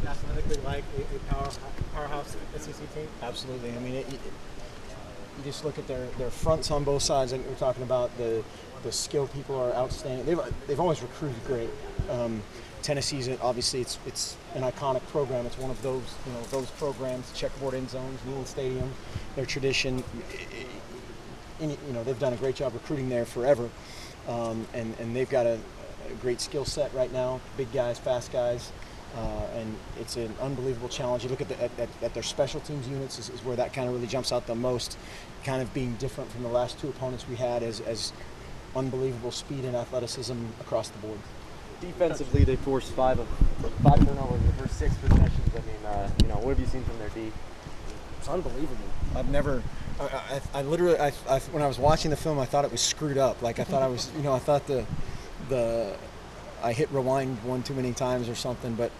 look athletically like a powerhouse SEC team? Absolutely. I mean, you just look at their fronts on both sides. And we're talking about the skill people are outstanding. They've always recruited great. Tennessee's obviously it's an iconic program. It's one of those programs. Checkerboard end zones, Neyland Stadium, their tradition. They've done a great job recruiting there forever, and they've got a great skill set right now. Big guys, fast guys, and it's an unbelievable challenge. You look at their special teams units is where that kind of really jumps out the most, kind of being different from the last two opponents we had as unbelievable speed and athleticism across the board. Defensively, they forced five turnovers in the first 6 possessions. I mean, what have you seen from their D? It's unbelievable. I've never. I literally, when I was watching the film, I thought it was screwed up. Like I thought I thought I hit rewind one too many times or something. But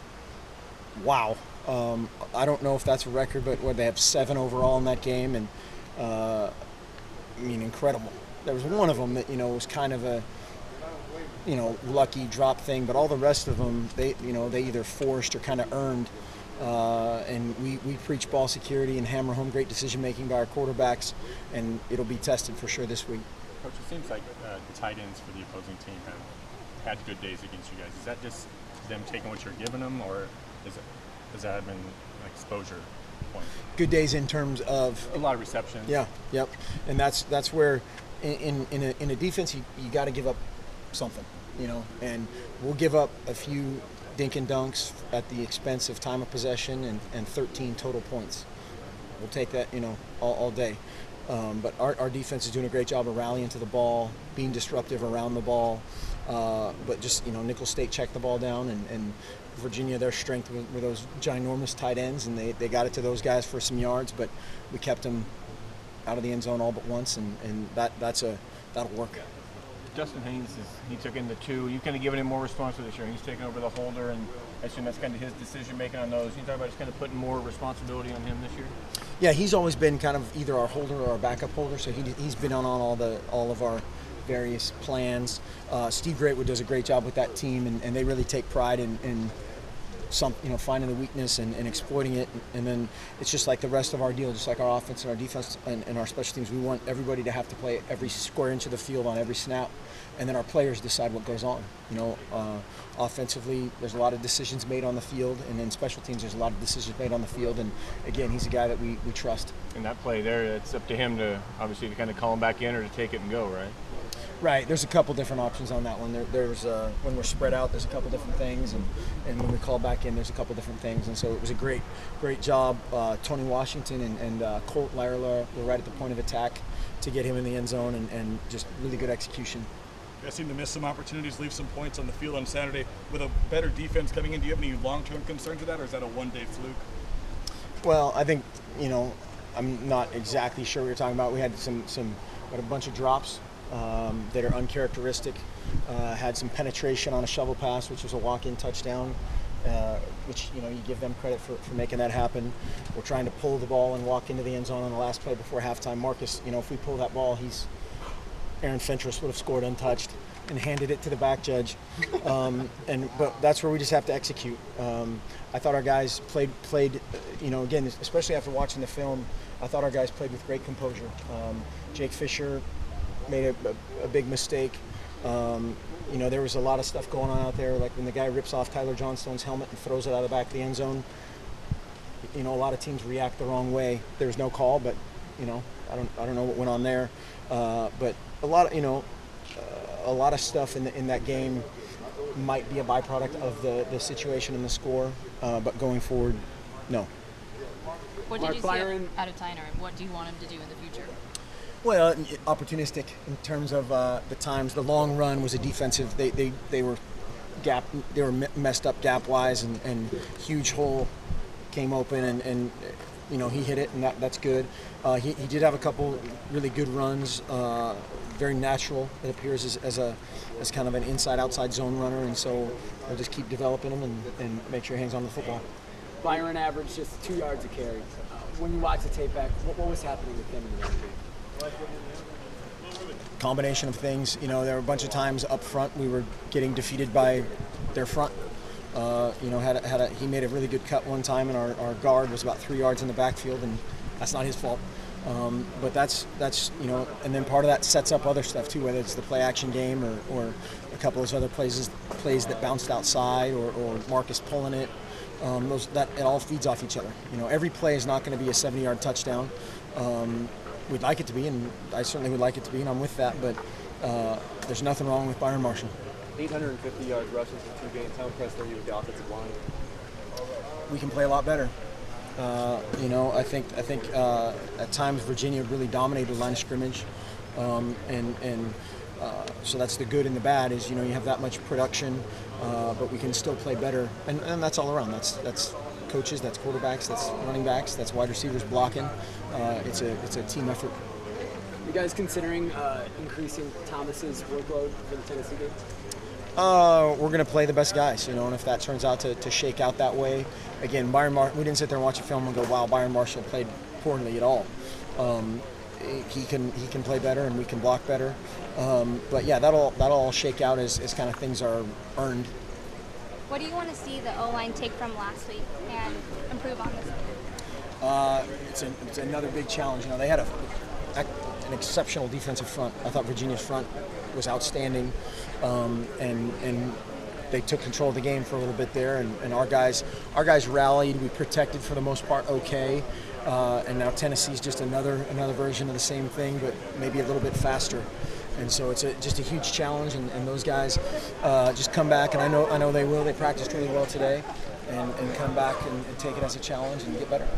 wow, I don't know if that's a record, but they have 7 overall in that game, and I mean, incredible. There was one of them that was kind of a lucky drop thing, but all the rest of them, they either forced or kind of earned. And we preach ball security and hammer home great decision making by our quarterbacks, and it'll be tested for sure this week. Coach, it seems like the tight ends for the opposing team have had good days against you guys. Is that just them taking what you're giving them, or has that been an exposure point? Good days in terms of a lot of receptions. Yeah, yep, and that's where in a defense you got to give up something, and we'll give up a few dink and dunks at the expense of time of possession and 13 total points. We'll take that, all day. But our defense is doing a great job of rallying to the ball, being disruptive around the ball. But just, Nicholls State checked the ball down, and Virginia, their strength were those ginormous tight ends, and they got it to those guys for some yards, but we kept them out of the end zone all but once, and that'll work. Justin Haynes, he took in the 2. You've kind of given him more responsibility this year. He's taken over the holder, and I assume that's kind of his decision-making on those. Can you talk about just kind of putting more responsibility on him this year? Yeah, he's always been kind of either our holder or our backup holder, so he's been on all of our various plans. Steve Greatwood does a great job with that team, and they really take pride in some, finding the weakness and exploiting it. And then it's just like the rest of our deal, just like our offense and our defense and our special teams. We want everybody to have to play every square inch of the field on every snap, and then our players decide what goes on. Offensively, there's a lot of decisions made on the field, and then special teams, there's a lot of decisions made on the field. And again, he's a guy that we trust. And that play there, it's up to him to obviously to kind of call him back in or to take it and go, right? Right. There's a couple different options on that one. There's when we're spread out, there's a couple different things, and when we call back in, there's a couple different things. And so it was a great job. Tony Washington and Colt Lyerla were right at the point of attack to get him in the end zone, and just really good execution. You guys seem to miss some opportunities, leave some points on the field on Saturday. With a better defense coming in, do you have any long-term concerns with that, or is that a one-day fluke? Well, I think, I'm not exactly sure what you're talking about. We had a bunch of drops that are uncharacteristic. Had some penetration on a shovel pass, which was a walk-in touchdown, which, you give them credit for making that happen. We're trying to pull the ball and walk into the end zone on the last play before halftime. Marcus, if we pull that ball, Aaron Fentress would have scored untouched and handed it to the back judge. But that's where we just have to execute. I thought our guys played, again, especially after watching the film, I thought our guys played with great composure. Jake Fisher made a big mistake. There was a lot of stuff going on out there, like when the guy rips off Tyler Johnstone's helmet and throws it out of the back of the end zone. A lot of teams react the wrong way. There's no call, but I don't know what went on there. But a lot of stuff in that game might be a byproduct of the situation and the score, but going forward, no. What did you see out of Tyner, and what do you want him to do in the future? Well, opportunistic in terms of the times. The long run was a defensive. They were messed up gap wise, and huge hole came open, and he hit it, and that's good. He did have a couple really good runs, very natural. It appears as kind of an inside-outside zone runner, and so we'll just keep developing him and make sure he hangs on the football. Byron averaged just 2 yards a carry. When you watch the tape back, what was happening with him in the game? Combination of things. There were a bunch of times up front we were getting defeated by their front. He made a really good cut one time, and our guard was about 3 yards in the backfield, and that's not his fault. But that's and then part of that sets up other stuff too, whether it's the play action game or a couple of those other plays that bounced outside or Marcus pulling it. It all feeds off each other. Every play is not going to be a 70-yard touchdown. We'd like it to be, and I certainly would like it to be, and I'm with that. But there's nothing wrong with Byron Marshall. 850 yards rushing for 2 games. How impressed are you with the offensive line? We can play a lot better. I think at times Virginia really dominated the line of scrimmage, so that's the good and the bad. Is you have that much production, but we can still play better, and that's all around. That's coaches, that's quarterbacks, that's running backs, that's wide receivers blocking. It's a team effort. You guys considering increasing Thomas's workload for the Tennessee game? We're going to play the best guys, and if that turns out to shake out that way, again, we didn't sit there and watch a film and go, wow, Byron Marshall played poorly at all. He can play better, and we can block better. But yeah, that'll all shake out as kind of things are earned. What do you want to see the O-line take from last week and improve on this week? It's another big challenge. They had an exceptional defensive front. I thought Virginia's front was outstanding, and they took control of the game for a little bit there. And our guys rallied. We protected for the most part okay. And now Tennessee's just another version of the same thing, but maybe a little bit faster. And so it's just a huge challenge, and those guys just come back, and I know they will. They practiced really well today, and come back and take it as a challenge and get better.